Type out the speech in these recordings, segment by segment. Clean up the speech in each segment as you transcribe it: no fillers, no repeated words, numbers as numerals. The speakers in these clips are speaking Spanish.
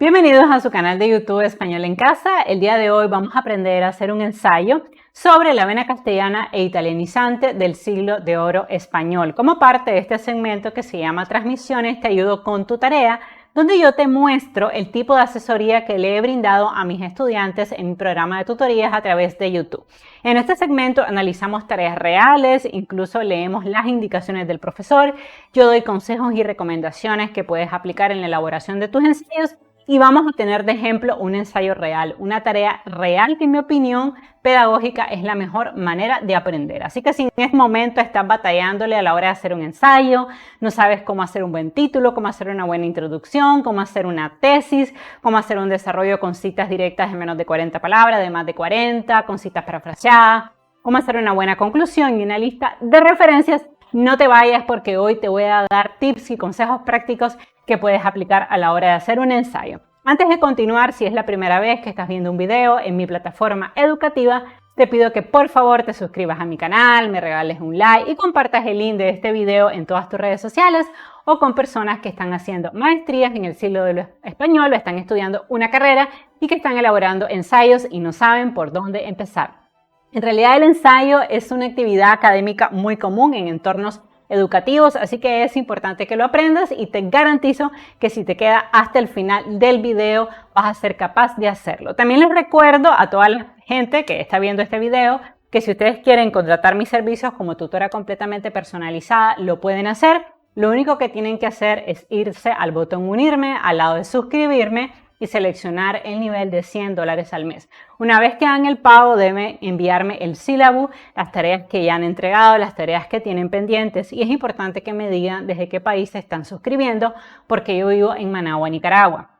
Bienvenidos a su canal de YouTube Español en Casa. El día de hoy vamos a aprender a hacer un ensayo sobre la vena castellana e italianizante del siglo de oro español. Como parte de este segmento que se llama Transmisiones, te ayudo con tu tarea, donde yo te muestro el tipo de asesoría que le he brindado a mis estudiantes en mi programa de tutorías a través de YouTube. En este segmento analizamos tareas reales, incluso leemos las indicaciones del profesor, yo doy consejos y recomendaciones que puedes aplicar en la elaboración de tus ensayos y vamos a tener de ejemplo un ensayo real, una tarea real que en mi opinión pedagógica es la mejor manera de aprender. Así que si en este momento estás batallándole a la hora de hacer un ensayo, no sabes cómo hacer un buen título, cómo hacer una buena introducción, cómo hacer una tesis, cómo hacer un desarrollo con citas directas de menos de 40 palabras, de más de 40, con citas parafraseadas, cómo hacer una buena conclusión y una lista de referencias, no te vayas porque hoy te voy a dar tips y consejos prácticos que puedes aplicar a la hora de hacer un ensayo. Antes de continuar, si es la primera vez que estás viendo un video en mi plataforma educativa, te pido que por favor te suscribas a mi canal, me regales un like y compartas el link de este video en todas tus redes sociales o con personas que están haciendo maestrías en el siglo del español o están estudiando una carrera y que están elaborando ensayos y no saben por dónde empezar. En realidad el ensayo es una actividad académica muy común en entornos educativos, así que es importante que lo aprendas y te garantizo que si te queda hasta el final del video vas a ser capaz de hacerlo. También les recuerdo a toda la gente que está viendo este video que si ustedes quieren contratar mis servicios como tutora completamente personalizada, lo pueden hacer. Lo único que tienen que hacer es irse al botón unirme, al lado de suscribirme y seleccionar el nivel de $100 al mes. Una vez que hagan el pago, deben enviarme el sílabo, las tareas que ya han entregado, las tareas que tienen pendientes y es importante que me digan desde qué país se están suscribiendo porque yo vivo en Managua, Nicaragua.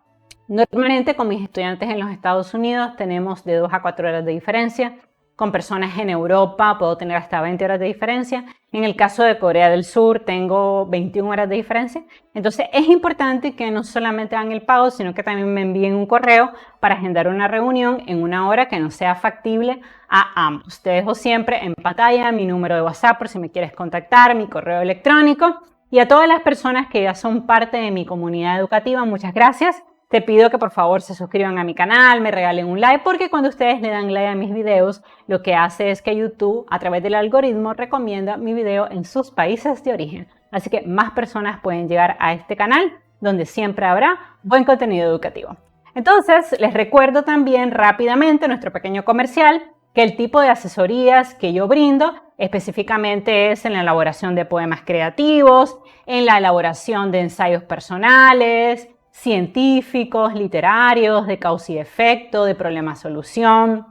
Normalmente con mis estudiantes en los Estados Unidos tenemos de 2 a 4 horas de diferencia. Con personas en Europa puedo tener hasta 20 horas de diferencia. En el caso de Corea del Sur tengo 21 horas de diferencia. Entonces es importante que no solamente hagan el pago, sino que también me envíen un correo para agendar una reunión en una hora que no sea factible a ambos. Te dejo siempre en pantalla mi número de WhatsApp por si me quieres contactar, mi correo electrónico. Y a todas las personas que ya son parte de mi comunidad educativa, muchas gracias. Te pido que por favor se suscriban a mi canal, me regalen un like, porque cuando ustedes le dan like a mis videos, lo que hace es que YouTube, a través del algoritmo, recomienda mi video en sus países de origen. Así que más personas pueden llegar a este canal, donde siempre habrá buen contenido educativo. Entonces, les recuerdo también rápidamente nuestro pequeño comercial, que el tipo de asesorías que yo brindo específicamente es en la elaboración de poemas creativos, en la elaboración de ensayos personales, científicos, literarios, de causa y efecto, de problema-solución,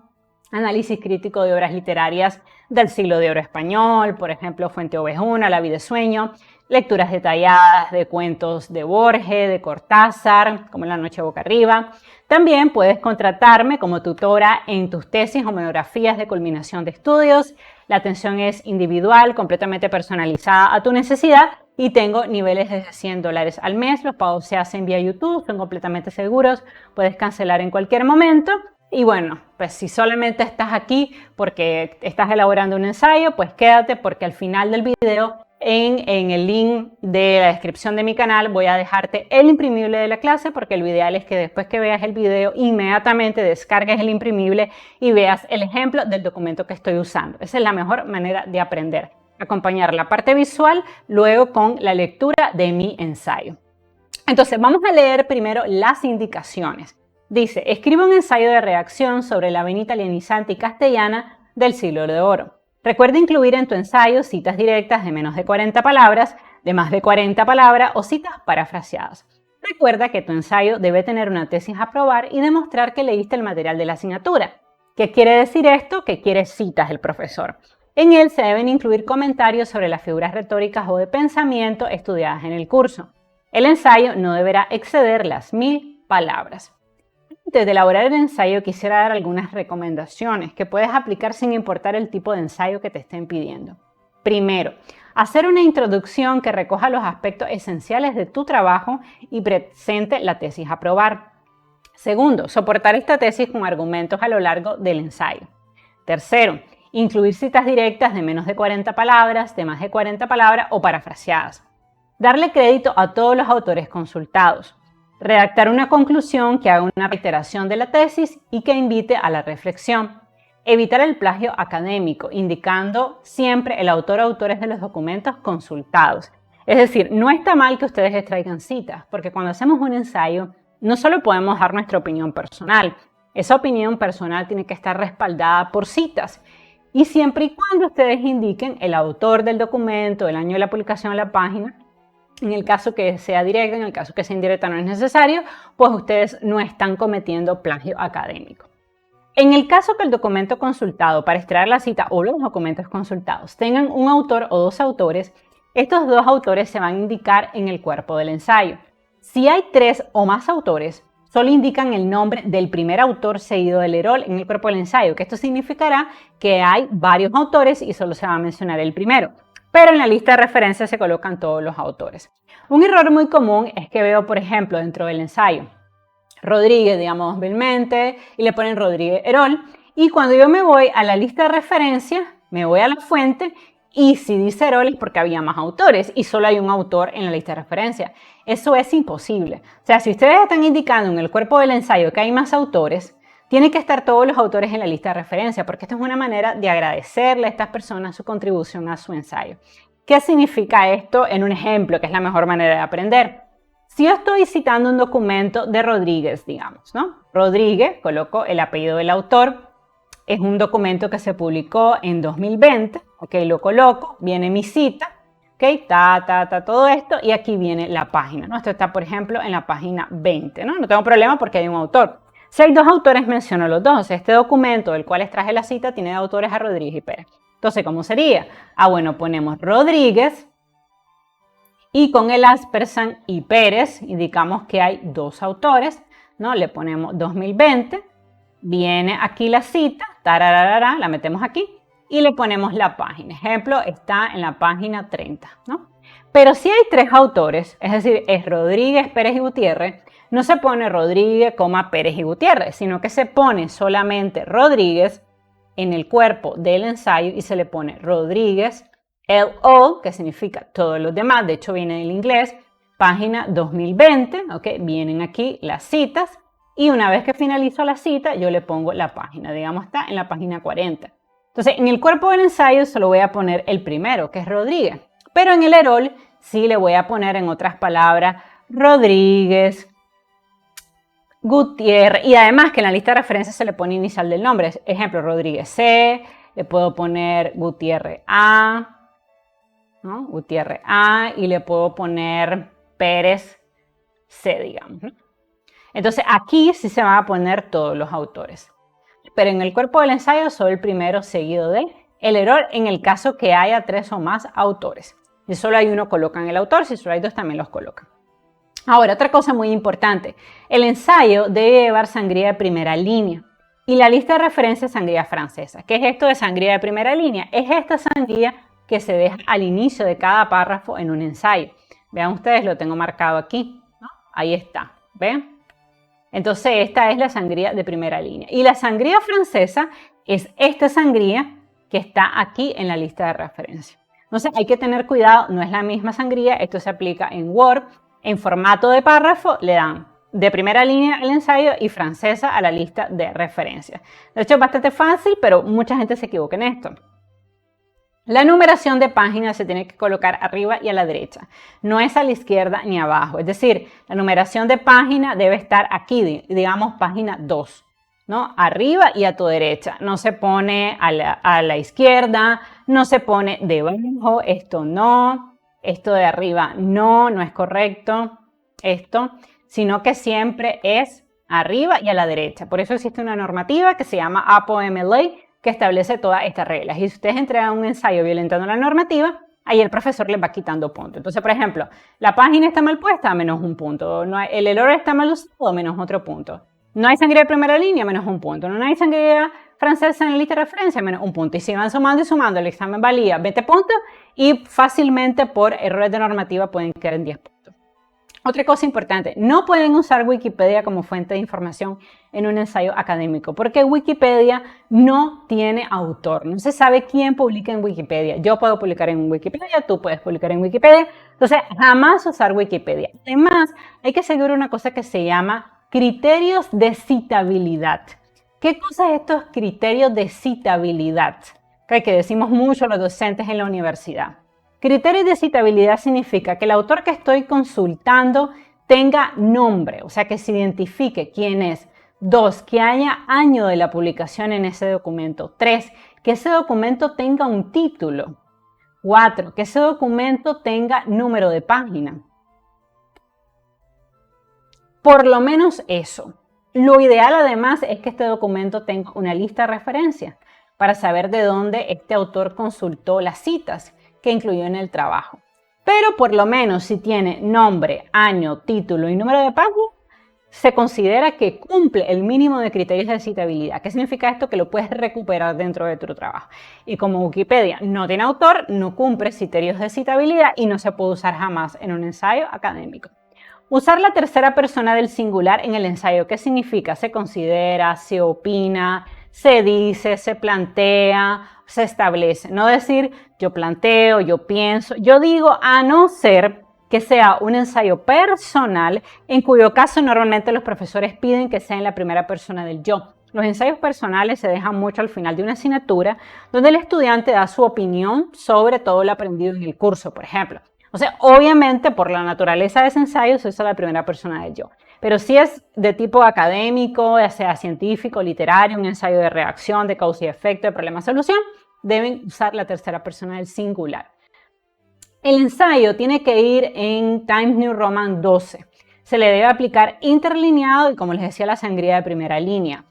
análisis crítico de obras literarias del siglo de oro español, por ejemplo, Fuente Ovejuna, La vida de sueño, lecturas detalladas de cuentos de Borges, de Cortázar, como La noche boca arriba. También puedes contratarme como tutora en tus tesis o monografías de culminación de estudios. La atención es individual, completamente personalizada a tu necesidad y tengo niveles de $100 al mes. Los pagos se hacen vía YouTube, son completamente seguros, puedes cancelar en cualquier momento. Y bueno, pues si solamente estás aquí porque estás elaborando un ensayo, pues quédate porque al final del video en el link de la descripción de mi canal voy a dejarte el imprimible de la clase porque lo ideal es que después que veas el video inmediatamente descargues el imprimible y veas el ejemplo del documento que estoy usando. Esa es la mejor manera de aprender. Acompañar la parte visual luego con la lectura de mi ensayo. Entonces vamos a leer primero las indicaciones. Dice, escribe un ensayo de reacción sobre la vena italianizante y castellana del siglo de oro. Recuerda incluir en tu ensayo citas directas de menos de 40 palabras, de más de 40 palabras o citas parafraseadas. Recuerda que tu ensayo debe tener una tesis a aprobar y demostrar que leíste el material de la asignatura. ¿Qué quiere decir esto? Que quiere citas del profesor. En él se deben incluir comentarios sobre las figuras retóricas o de pensamiento estudiadas en el curso. El ensayo no deberá exceder las 1000 palabras. Antes de elaborar el ensayo quisiera dar algunas recomendaciones que puedes aplicar sin importar el tipo de ensayo que te estén pidiendo. Primero, hacer una introducción que recoja los aspectos esenciales de tu trabajo y presente la tesis a aprobar. Segundo, soportar esta tesis con argumentos a lo largo del ensayo. Tercero, incluir citas directas de menos de 40 palabras, de más de 40 palabras o parafraseadas. Darle crédito a todos los autores consultados. Redactar una conclusión que haga una reiteración de la tesis y que invite a la reflexión. Evitar el plagio académico, indicando siempre el autor o autores de los documentos consultados. Es decir, no está mal que ustedes extraigan citas, porque cuando hacemos un ensayo, no solo podemos dar nuestra opinión personal, esa opinión personal tiene que estar respaldada por citas. Y siempre y cuando ustedes indiquen el autor del documento, el año de la publicación de la página, en el caso que sea directa, en el caso que sea indirecta no es necesario, pues ustedes no están cometiendo plagio académico. En el caso que el documento consultado para extraer la cita o los documentos consultados tengan un autor o dos autores, estos dos autores se van a indicar en el cuerpo del ensayo. Si hay 3 o más autores, solo indican el nombre del primer autor seguido del EROL en el cuerpo del ensayo, que esto significará que hay varios autores y solo se va a mencionar el primero. Pero en la lista de referencia se colocan todos los autores. Un error muy común es que veo, por ejemplo, dentro del ensayo, Rodríguez, digamos, Belmente, y le ponen Rodríguez Erol. Y cuando yo me voy a la lista de referencia, me voy a la fuente, y si dice Erol es porque había más autores, y solo hay un autor en la lista de referencia. Eso es imposible. O sea, si ustedes están indicando en el cuerpo del ensayo que hay más autores, tienen que estar todos los autores en la lista de referencia, porque esta es una manera de agradecerle a estas personas su contribución a su ensayo. ¿Qué significa esto en un ejemplo, que es la mejor manera de aprender? Si yo estoy citando un documento de Rodríguez, digamos, ¿no? Rodríguez, coloco el apellido del autor, es un documento que se publicó en 2020, ok, lo coloco, viene mi cita, ok, todo esto, y aquí viene la página, ¿no? Esto está, por ejemplo, en la página 20, ¿no? No tengo problema porque hay un autor. Si hay dos autores, menciono los dos. Este documento del cual extraje la cita tiene de autores a Rodríguez y Pérez. Entonces, ¿cómo sería? Bueno, ponemos Rodríguez, y con el Aspersan y Pérez indicamos que hay dos autores, ¿no? Le ponemos 2020, viene aquí la cita, tararara, la metemos aquí y le ponemos la página. Ejemplo, está en la página 30, ¿no? Pero si hay 3 autores, es decir, es Rodríguez, Pérez y Gutiérrez, no se pone Rodríguez, Pérez y Gutiérrez, sino que se pone solamente Rodríguez en el cuerpo del ensayo y se le pone Rodríguez, el all, que significa todos los demás, de hecho viene del inglés, página 2020, ¿ok? Vienen aquí las citas y una vez que finalizo la cita yo le pongo la página, digamos está en la página 40. Entonces en el cuerpo del ensayo solo voy a poner el primero, que es Rodríguez, pero en el EROL sí le voy a poner en otras palabras Rodríguez, Gutiérrez, y además que en la lista de referencias se le pone inicial del nombre, ejemplo Rodríguez C, le puedo poner Gutiérrez A, ¿no? Gutiérrez A, y le puedo poner Pérez C, digamos, ¿no? Entonces aquí sí se van a poner todos los autores, pero en el cuerpo del ensayo solo el primero seguido de el error en el caso que haya 3 o más autores. Si solo hay uno colocan el autor, si solo hay 2 también los colocan. Ahora, otra cosa muy importante, el ensayo debe llevar sangría de primera línea y la lista de referencia es sangría francesa. ¿Qué es esto de sangría de primera línea? Es esta sangría que se deja al inicio de cada párrafo en un ensayo. Vean ustedes, lo tengo marcado aquí, ¿no? Ahí está, ¿ven? Entonces esta es la sangría de primera línea. Y la sangría francesa es esta sangría que está aquí en la lista de referencia. Entonces hay que tener cuidado, no es la misma sangría, esto se aplica en Word, en formato de párrafo le dan de primera línea el ensayo y francesa a la lista de referencia. De hecho es bastante fácil, pero mucha gente se equivoca en esto. La numeración de páginas se tiene que colocar arriba y a la derecha, no es a la izquierda ni abajo. Es decir, la numeración de página debe estar aquí, digamos página 2, ¿no? Arriba y a tu derecha. No se pone a la izquierda, no se pone debajo, esto no, esto de arriba no es correcto, esto, sino que siempre es arriba y a la derecha. Por eso existe una normativa que se llama APOMLA, que establece todas estas reglas. Y si ustedes entregan un ensayo violentando la normativa, ahí el profesor les va quitando puntos. Entonces, por ejemplo, la página está mal puesta, menos un punto. No hay, el error está mal usado, menos otro punto. No hay sangría de primera línea, menos un punto. No hay sangría francesa en la lista de referencia, menos un punto. Y si van sumando y sumando, el examen valía 20 puntos y fácilmente por errores de normativa pueden quedar en 10 puntos. Otra cosa importante, no pueden usar Wikipedia como fuente de información en un ensayo académico, porque Wikipedia no tiene autor, no se sabe quién publica en Wikipedia. Yo puedo publicar en Wikipedia, tú puedes publicar en Wikipedia, entonces jamás usar Wikipedia. Además, hay que seguir una cosa que se llama criterios de citabilidad. ¿Qué cosa es estos criterios de citabilidad? Que decimos mucho los docentes en la universidad. Criterios de citabilidad significa que el autor que estoy consultando tenga nombre, o sea, que se identifique quién es. 2, que haya año de la publicación en ese documento. 3, que ese documento tenga un título. 4, que ese documento tenga número de página. Por lo menos eso. Lo ideal además es que este documento tenga una lista de referencias para saber de dónde este autor consultó las citas que incluyó en el trabajo. Pero por lo menos si tiene nombre, año, título y número de página, se considera que cumple el mínimo de criterios de citabilidad. ¿Qué significa esto? Que lo puedes recuperar dentro de tu trabajo. Y como Wikipedia no tiene autor, no cumple criterios de citabilidad y no se puede usar jamás en un ensayo académico. Usar la tercera persona del singular en el ensayo. ¿Qué significa? Se considera, se opina, se dice, se plantea, se establece. No decir yo planteo, yo pienso, yo digo, a no ser que sea un ensayo personal, en cuyo caso normalmente los profesores piden que sea en la primera persona del yo. Los ensayos personales se dejan mucho al final de una asignatura, donde el estudiante da su opinión sobre todo lo aprendido en el curso, por ejemplo. O sea, obviamente por la naturaleza de ese ensayo se usa la primera persona del yo. Pero si es de tipo académico, ya sea científico, literario, un ensayo de reacción, de causa y efecto, de problema-solución, deben usar la tercera persona del singular. El ensayo tiene que ir en Times New Roman 12. Se le debe aplicar interlineado y, como les decía, la sangría de primera línea.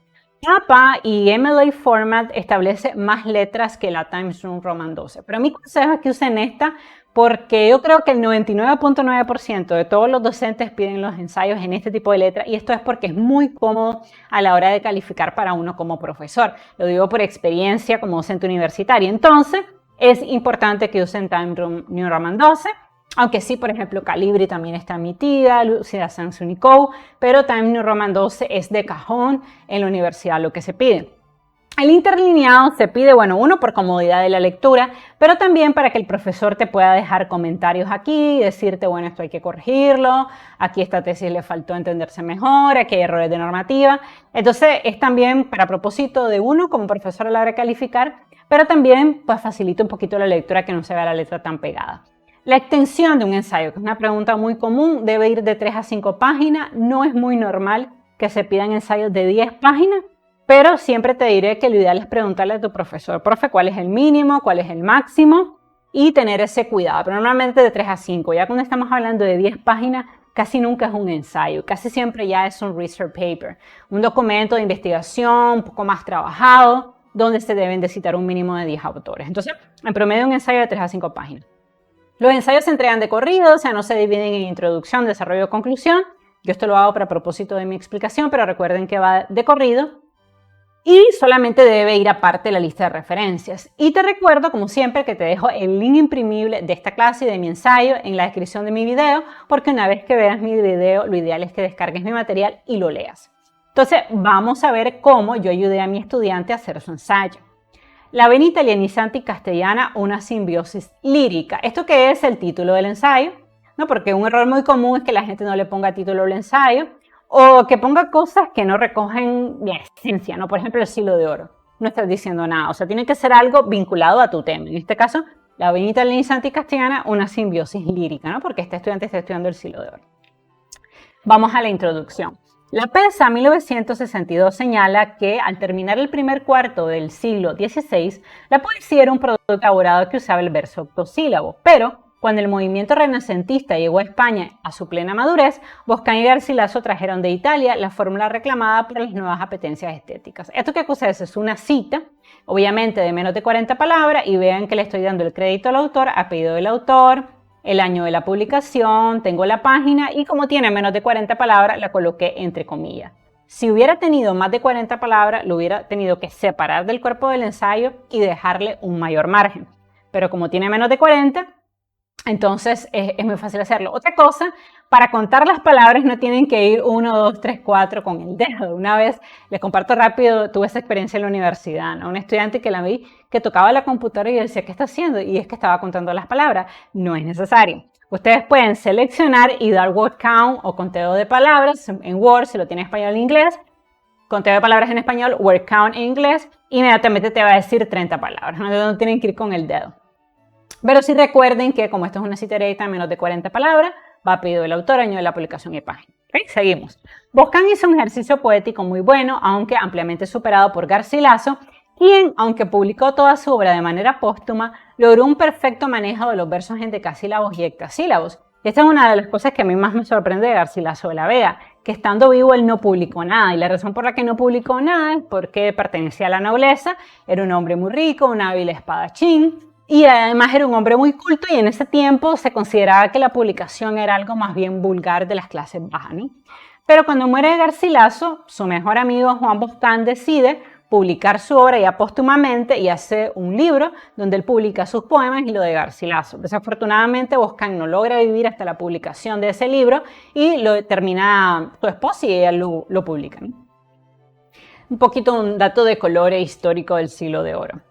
APA y MLA Format establece más letras que la Times New Roman 12. Pero mi consejo es que usen esta porque yo creo que el 99.9% de todos los docentes piden los ensayos en este tipo de letra y esto es porque es muy cómodo a la hora de calificar para uno como profesor. Lo digo por experiencia como docente universitario. Entonces, es importante que usen Times New Roman 12, aunque sí, por ejemplo, Calibri también está emitida, Lucida Sans Unicode, pero Times New Roman 12 es de cajón en la universidad lo que se pide. El interlineado se pide, bueno, uno por comodidad de la lectura, pero también para que el profesor te pueda dejar comentarios aquí, decirte, bueno, esto hay que corregirlo, aquí esta tesis le faltó entenderse mejor, aquí hay errores de normativa. Entonces, es también para propósito de uno como profesor a la hora de calificar, pero también pues, facilita un poquito la lectura, que no se vea la letra tan pegada. La extensión de un ensayo, que es una pregunta muy común, debe ir de 3 a 5 páginas. No es muy normal que se pidan ensayos de 10 páginas, pero siempre te diré que lo ideal es preguntarle a tu profesor, profe, cuál es el mínimo, cuál es el máximo y tener ese cuidado. Pero normalmente de 3 a 5, ya cuando estamos hablando de 10 páginas, casi nunca es un ensayo, casi siempre ya es un research paper, un documento de investigación un poco más trabajado, donde se deben de citar un mínimo de 10 autores. Entonces, en promedio un ensayo de 3 a 5 páginas. Los ensayos se entregan de corrido, o sea, no se dividen en introducción, desarrollo o conclusión. Yo esto lo hago para propósito de mi explicación, pero recuerden que va de corrido. Y solamente debe ir aparte la lista de referencias. Y te recuerdo, como siempre, que te dejo el link imprimible de esta clase y de mi ensayo en la descripción de mi video, porque una vez que veas mi video, lo ideal es que descargues mi material y lo leas. Entonces, vamos a ver cómo yo ayudé a mi estudiante a hacer su ensayo. La vena italianizante y castellana, una simbiosis lírica. ¿Esto qué es el título del ensayo? ¿No? Porque un error muy común es que la gente no le ponga título al ensayo o que ponga cosas que no recogen la esencia, ¿no? Por ejemplo, el siglo de oro. No estás diciendo nada, o sea, tiene que ser algo vinculado a tu tema. En este caso, la vena italianizante y castellana, una simbiosis lírica, ¿no? Porque este estudiante está estudiando el siglo de oro. Vamos a la introducción. La PESA 1962 señala que al terminar el primer cuarto del siglo XVI, la poesía era un producto elaborado que usaba el verso octosílabo, pero cuando el movimiento renacentista llegó a España a su plena madurez, Boscán y Garcilaso trajeron de Italia la fórmula reclamada por las nuevas apetencias estéticas. ¿Esto qué cosa es? Es una cita, obviamente de menos de 40 palabras, y vean que le estoy dando el crédito al autor, apellido del autor, el año de la publicación, tengo la página y como tiene menos de 40 palabras, la coloqué entre comillas. Si hubiera tenido más de 40 palabras, lo hubiera tenido que separar del cuerpo del ensayo y dejarle un mayor margen. Pero como tiene menos de 40, Entonces es muy fácil hacerlo. Otra cosa, para contar las palabras no tienen que ir 1, 2, 3, 4 con el dedo. Una vez, les comparto rápido, tuve esa experiencia en la universidad, ¿no? Un estudiante que la vi que tocaba la computadora y yo decía, ¿qué está haciendo? Y es que estaba contando las palabras. No es necesario. Ustedes pueden seleccionar y dar word count o conteo de palabras en Word, si lo tiene en español o inglés. Conteo de palabras en español, word count en inglés. Inmediatamente te va a decir 30 palabras. No tienen que ir con el dedo. Pero sí recuerden que como esto es una cita directa, menos de 40 palabras, va a pedir el autor, año de la publicación y página. ¿Okay? Seguimos. Boscan hizo un ejercicio poético muy bueno, aunque ampliamente superado por Garcilaso, quien, aunque publicó toda su obra de manera póstuma, logró un perfecto manejo de los versos en decasílabos y hectasílabos. Esta es una de las cosas que a mí más me sorprende de Garcilaso de la Vega, que estando vivo él no publicó nada, y la razón por la que no publicó nada es porque pertenecía a la nobleza, era un hombre muy rico, un hábil espadachín, y además era un hombre muy culto y en ese tiempo se consideraba que la publicación era algo más bien vulgar de las clases bajas, ¿no? Pero cuando muere Garcilaso, su mejor amigo Juan Boscán decide publicar su obra ya póstumamente y hace un libro donde él publica sus poemas y lo de Garcilaso. Desafortunadamente Boscán no logra vivir hasta la publicación de ese libro y lo termina su esposa y ella lo publica, ¿no? Un poquito un dato de color e histórico del Siglo de Oro.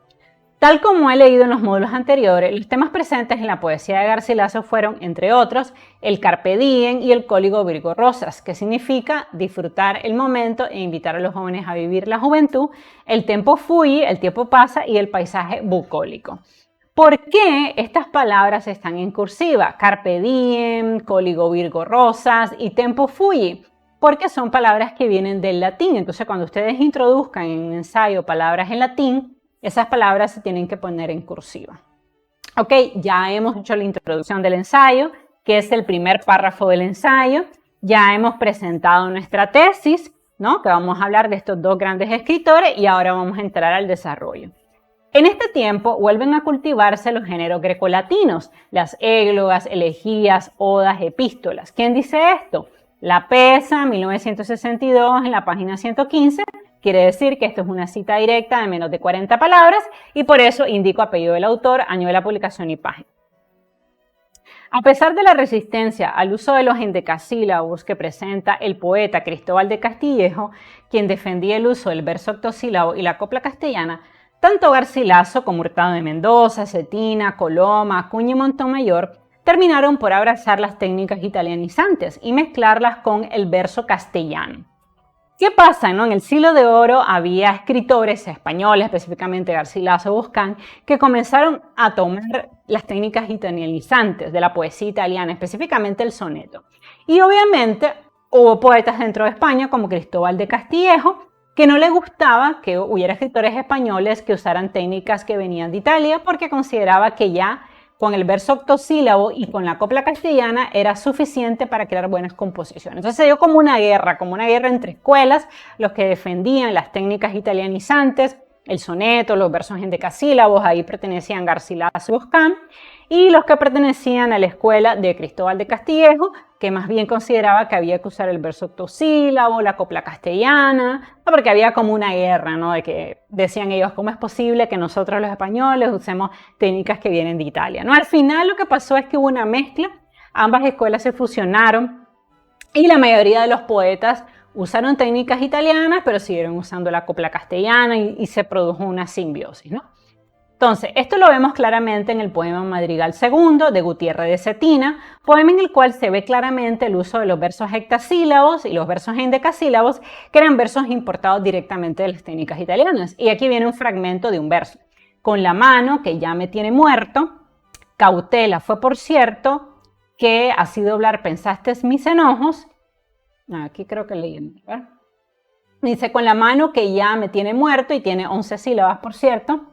Tal como he leído en los módulos anteriores, los temas presentes en la poesía de Garcilaso fueron, entre otros, el carpe diem y el cóligo Virgo Rosas, que significa disfrutar el momento e invitar a los jóvenes a vivir la juventud, el tempo fugge, el tiempo pasa, y el paisaje bucólico. ¿Por qué estas palabras están en cursiva? Carpe diem, cóligo Virgo Rosas y tempo fugge. Porque son palabras que vienen del latín. Entonces, cuando ustedes introduzcan en un ensayo palabras en latín, esas palabras se tienen que poner en cursiva. Ok, ya hemos hecho la introducción del ensayo, que es el primer párrafo del ensayo. Ya hemos presentado nuestra tesis, ¿no? Que vamos a hablar de estos dos grandes escritores y ahora vamos a entrar al desarrollo. En este tiempo vuelven a cultivarse los géneros grecolatinos, las églogas, elegías, odas, epístolas. ¿Quién dice esto? La Pesa, 1962, en la página 115, quiere decir que esto es una cita directa de menos de 40 palabras y por eso indico apellido del autor, año de la publicación y página. A pesar de la resistencia al uso de los endecasílabos que presenta el poeta Cristóbal de Castillejo, quien defendía el uso del verso octosílabo y la copla castellana, tanto Garcilaso como Hurtado de Mendoza, Cetina, Coloma, Acuña y Montemayor terminaron por abrazar las técnicas italianizantes y mezclarlas con el verso castellano. ¿Qué pasa? ¿No? En el Siglo de Oro había escritores españoles, específicamente Garcilaso, Boscán, que comenzaron a tomar las técnicas italianizantes de la poesía italiana, específicamente el soneto. Y obviamente hubo poetas dentro de España como Cristóbal de Castillejo, que no le gustaba que hubiera escritores españoles que usaran técnicas que venían de Italia porque consideraba que ya con el verso octosílabo y con la copla castellana era suficiente para crear buenas composiciones. Entonces se dio como una guerra entre escuelas, los que defendían las técnicas italianizantes, el soneto, los versos endecasílabos, ahí pertenecían Garcilaso y Boscán, y los que pertenecían a la escuela de Cristóbal de Castillejo, que más bien consideraba que había que usar el verso octosílabo, la copla castellana, porque había como una guerra, ¿no? De que decían ellos, ¿cómo es posible que nosotros los españoles usemos técnicas que vienen de Italia? ¿No? Al final lo que pasó es que hubo una mezcla, ambas escuelas se fusionaron y la mayoría de los poetas usaron técnicas italianas, pero siguieron usando la copla castellana y se produjo una simbiosis, ¿no? Entonces, esto lo vemos claramente en el poema Madrigal II de Gutiérrez de Cetina, poema en el cual se ve claramente el uso de los versos hectasílabos y los versos endecasílabos, que eran versos importados directamente de las técnicas italianas. Y aquí viene un fragmento de un verso. Con la mano que ya me tiene muerto, cautela fue por cierto, que así doblar pensaste mis enojos. Aquí creo que leí, ¿verdad? Dice, con la mano que ya me tiene muerto y tiene 11 sílabas, por cierto.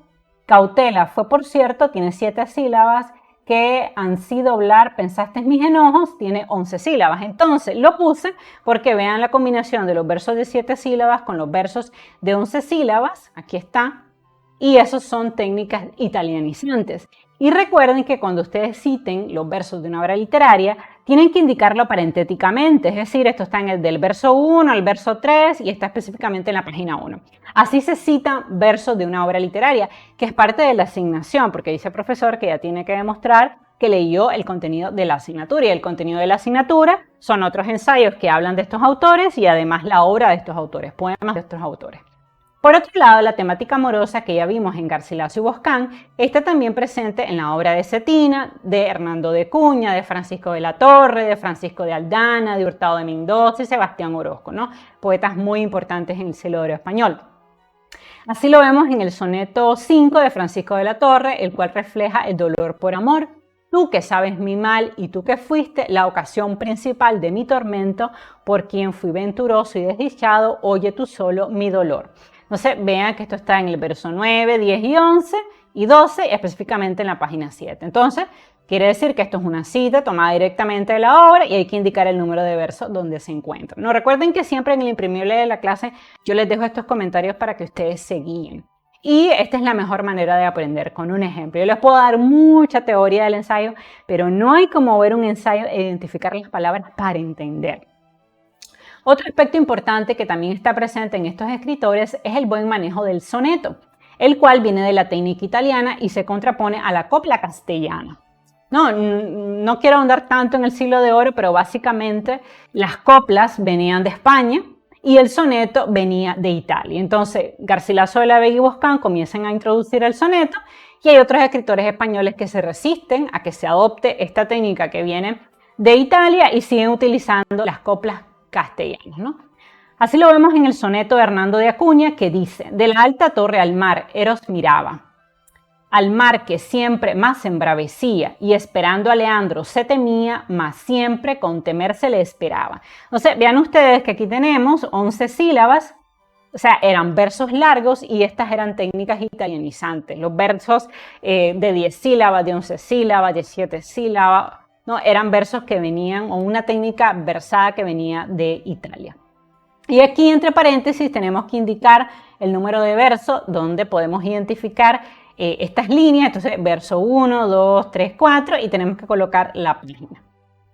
Cautela fue, por cierto, tiene 7 sílabas, que ansí doblar pensaste mis enojos, tiene 11 sílabas. Entonces lo puse porque vean la combinación de los versos de 7 sílabas con los versos de 11 sílabas, aquí está, y esos son técnicas italianizantes. Y recuerden que cuando ustedes citen los versos de una obra literaria, tienen que indicarlo parentéticamente, es decir, esto está en el del verso 1 al verso 3 y está específicamente en la página 1. Así se citan versos de una obra literaria, que es parte de la asignación, porque dice el profesor que ya tiene que demostrar que leyó el contenido de la asignatura. Y el contenido de la asignatura son otros ensayos que hablan de estos autores y además la obra de estos autores, poemas de estos autores. Por otro lado, la temática amorosa que ya vimos en Garcilaso y Boscán está también presente en la obra de Cetina, de Hernando de Cuña, de Francisco de la Torre, de Francisco de Aldana, de Hurtado de Mendoza y Sebastián Orozco, ¿no? Poetas muy importantes en el siglo de oro español. Así lo vemos en el soneto 5 de Francisco de la Torre, el cual refleja el dolor por amor. Tú que sabes mi mal y tú que fuiste la ocasión principal de mi tormento, por quien fui venturoso y desdichado, oye tú solo mi dolor. Entonces vean que esto está en el verso 9, 10 y 11 y 12, y específicamente en la página 7. Entonces quiere decir que esto es una cita tomada directamente de la obra y hay que indicar el número de verso donde se encuentra. No, recuerden que siempre en el imprimible de la clase yo les dejo estos comentarios para que ustedes se guíen. Y esta es la mejor manera de aprender, con un ejemplo. Yo les puedo dar mucha teoría del ensayo, pero no hay como ver un ensayo e identificar las palabras para entender. Otro aspecto importante que también está presente en estos escritores es el buen manejo del soneto, el cual viene de la técnica italiana y se contrapone a la copla castellana. No quiero ahondar tanto en el siglo de oro, pero básicamente las coplas venían de España y el soneto venía de Italia. Entonces, Garcilaso de la Vega y Boscán comienzan a introducir el soneto y hay otros escritores españoles que se resisten a que se adopte esta técnica que viene de Italia y siguen utilizando las coplas castellanas, ¿no? Así lo vemos en el soneto de Hernando de Acuña, que dice: de la alta torre al mar Eros miraba, al mar que siempre más se embravecía, y esperando a Leandro se temía, mas siempre con temer se le esperaba. Entonces, vean ustedes que aquí tenemos 11 sílabas, o sea, eran versos largos y estas eran técnicas italianizantes. Los versos de 10 sílabas, de 11 sílabas, de 7 sílabas, ¿no? Eran versos que venían, o una técnica versada que venía de Italia. Y aquí entre paréntesis tenemos que indicar el número de verso donde podemos identificar estas líneas. Entonces verso 1, 2, 3, 4 y tenemos que colocar la página.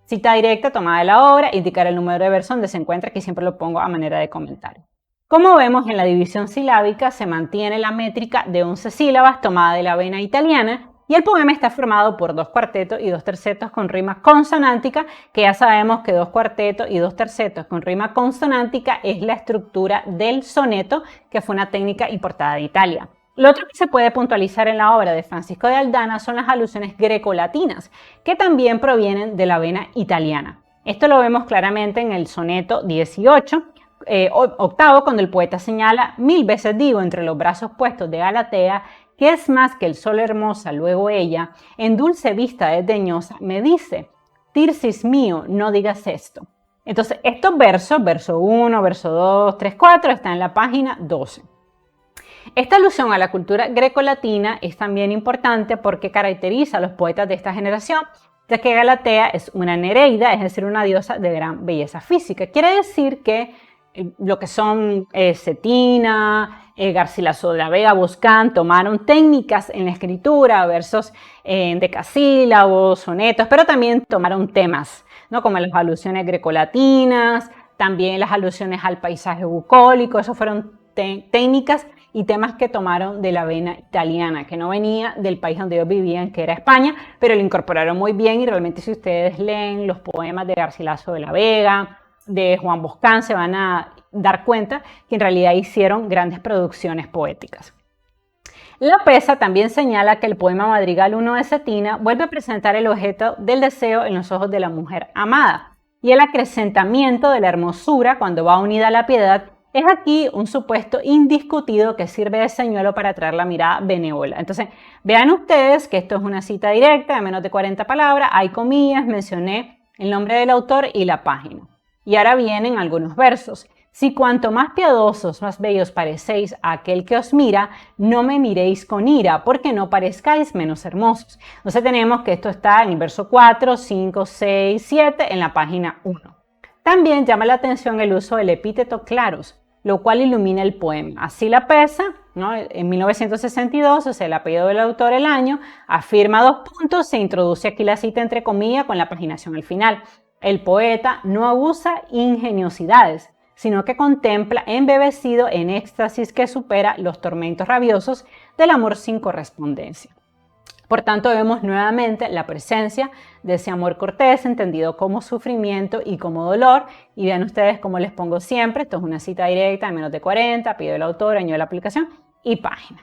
Cita directa tomada de la obra, indicar el número de verso donde se encuentra, que siempre lo pongo a manera de comentario. Como vemos, en la división silábica se mantiene la métrica de 11 sílabas tomada de la vena italiana. Y el poema está formado por 2 cuartetos y 2 tercetos con rima consonántica, que ya sabemos que 2 cuartetos y 2 tercetos con rima consonántica es la estructura del soneto, que fue una técnica importada de Italia. Lo otro que se puede puntualizar en la obra de Francisco de Aldana son las alusiones grecolatinas, que también provienen de la vena italiana. Esto lo vemos claramente en el soneto 18, octavo, cuando el poeta señala: mil veces digo entre los brazos puestos de Galatea, que es más que el sol hermosa, luego ella, en dulce vista desdeñosa, me dice: Tirsis mío, no digas esto. Entonces, estos versos, verso 1, verso 2, 3, 4, están en la página 12. Esta alusión a la cultura grecolatina es también importante porque caracteriza a los poetas de esta generación, ya que Galatea es una nereida, es decir, una diosa de gran belleza física. Quiere decir que lo que son Cetina, Garcilaso de la Vega, Boscán, tomaron técnicas en la escritura, versos decasílabos, sonetos, pero también tomaron temas, ¿no? Como las alusiones grecolatinas, también las alusiones al paisaje bucólico. Eso fueron técnicas y temas que tomaron de la vena italiana, que no venía del país donde ellos vivían, que era España, pero lo incorporaron muy bien. Y realmente, si ustedes leen los poemas de Garcilaso de la Vega, de Juan Boscán, se van a dar cuenta que en realidad hicieron grandes producciones poéticas. La Peza también señala que el poema Madrigal I de Cetina vuelve a presentar el objeto del deseo en los ojos de la mujer amada, y el acrecentamiento de la hermosura cuando va unida a la piedad es aquí un supuesto indiscutido que sirve de señuelo para atraer la mirada benévola. Entonces, vean ustedes que esto es una cita directa de menos de 40 palabras, hay comillas, mencioné el nombre del autor y la página. Y ahora vienen algunos versos. Si cuanto más piadosos, más bellos parecéis a aquel que os mira, no me miréis con ira, porque no parezcáis menos hermosos. Entonces tenemos que esto está en el verso 4, 5, 6, 7, en la página 1. También llama la atención el uso del epíteto claros, lo cual ilumina el poema. Así La Peza, ¿no? En 1962, o sea, el apellido del autor, el año, afirma 2 puntos, se introduce aquí la cita entre comillas con la paginación al final. El poeta no abusa ingeniosidades, sino que contempla embebecido en éxtasis que supera los tormentos rabiosos del amor sin correspondencia. Por tanto, vemos nuevamente la presencia de ese amor cortés, entendido como sufrimiento y como dolor. Y vean ustedes cómo les pongo siempre, esto es una cita directa en menos de 40, apellido del autor, año de la aplicación y página.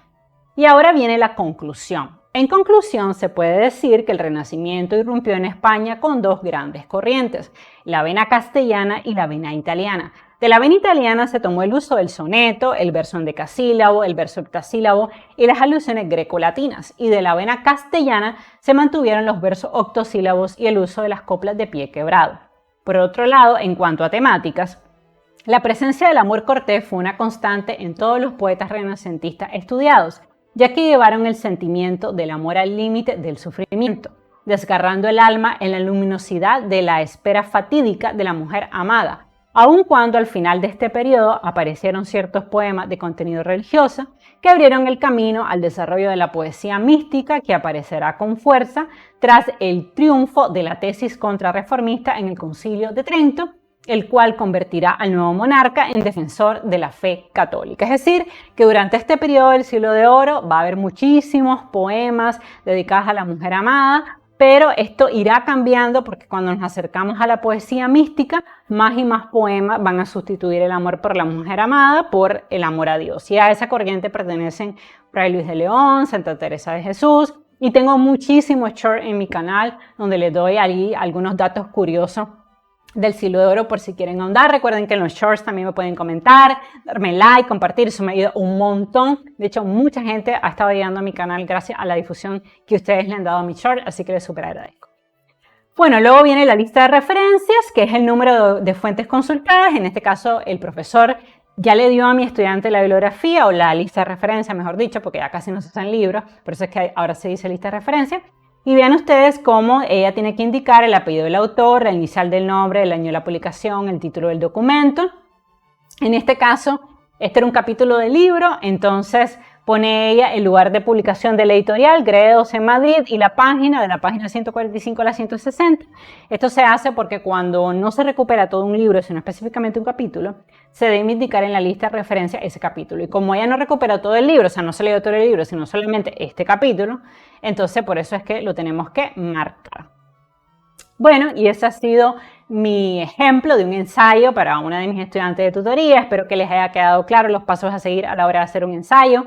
Y ahora viene la conclusión. En conclusión, se puede decir que el Renacimiento irrumpió en España con dos grandes corrientes, la vena castellana y la vena italiana. De la vena italiana se tomó el uso del soneto, el verso endecasílabo, el verso heptasílabo y las alusiones grecolatinas, y de la vena castellana se mantuvieron los versos octosílabos y el uso de las coplas de pie quebrado. Por otro lado, en cuanto a temáticas, la presencia del amor cortés fue una constante en todos los poetas renacentistas estudiados, ya que llevaron el sentimiento del amor al límite del sufrimiento, desgarrando el alma en la luminosidad de la espera fatídica de la mujer amada, aun cuando al final de este periodo aparecieron ciertos poemas de contenido religioso que abrieron el camino al desarrollo de la poesía mística que aparecerá con fuerza tras el triunfo de la tesis contrarreformista en el Concilio de Trento, el cual convertirá al nuevo monarca en defensor de la fe católica. Es decir, que durante este periodo del Siglo de Oro va a haber muchísimos poemas dedicados a la mujer amada, pero esto irá cambiando porque cuando nos acercamos a la poesía mística, más y más poemas van a sustituir el amor por la mujer amada por el amor a Dios. Y a esa corriente pertenecen Fray Luis de León, Santa Teresa de Jesús, y tengo muchísimos shorts en mi canal donde les doy ahí algunos datos curiosos del Siglo de Oro por si quieren ahondar. Recuerden que en los shorts también me pueden comentar, darme like, compartir, eso me ayuda un montón. De hecho, mucha gente ha estado llegando a mi canal gracias a la difusión que ustedes le han dado a mi short, así que les súper agradezco. Bueno, luego viene la lista de referencias, que es el número de fuentes consultadas. En este caso, el profesor ya le dio a mi estudiante la bibliografía o la lista de referencias, mejor dicho, porque ya casi no se usan libros, por eso es que ahora se dice lista de referencias. Y vean ustedes cómo ella tiene que indicar el apellido del autor, la inicial del nombre, el año de la publicación, el título del documento. En este caso, este era un capítulo del libro, entonces pone ella el lugar de publicación de la editorial, Gredos en Madrid, y la página, de la página 145 a la 160. Esto se hace porque cuando no se recupera todo un libro, sino específicamente un capítulo, se debe indicar en la lista de referencia ese capítulo. Y como ella no recuperó todo el libro, o sea, no se leyó todo el libro, sino solamente este capítulo, entonces por eso es que lo tenemos que marcar. Bueno, y ese ha sido mi ejemplo de un ensayo para una de mis estudiantes de tutoría. Espero que les haya quedado claro los pasos a seguir a la hora de hacer un ensayo.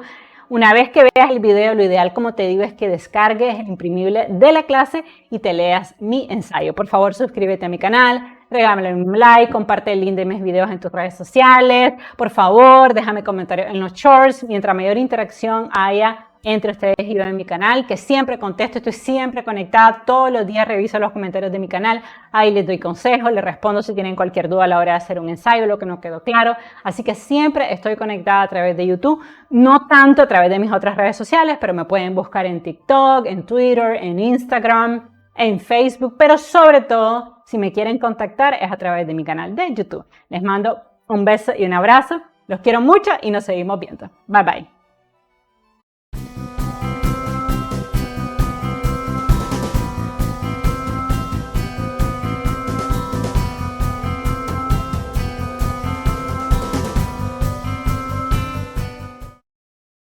Una vez que veas el video, lo ideal, como te digo, es que descargues el imprimible de la clase y te leas mi ensayo. Por favor, suscríbete a mi canal, regálame un like, comparte el link de mis videos en tus redes sociales. Por favor, déjame comentarios en los shorts. Mientras mayor interacción haya entre ustedes y yo en mi canal, que siempre contesto, estoy siempre conectada, todos los días reviso los comentarios de mi canal, ahí les doy consejos, les respondo si tienen cualquier duda a la hora de hacer un ensayo, lo que no quedó claro, así que siempre estoy conectada a través de YouTube, no tanto a través de mis otras redes sociales, pero me pueden buscar en TikTok, en Twitter, en Instagram, en Facebook, pero sobre todo, si me quieren contactar es a través de mi canal de YouTube. Les mando un beso y un abrazo, los quiero mucho y nos seguimos viendo. Bye bye.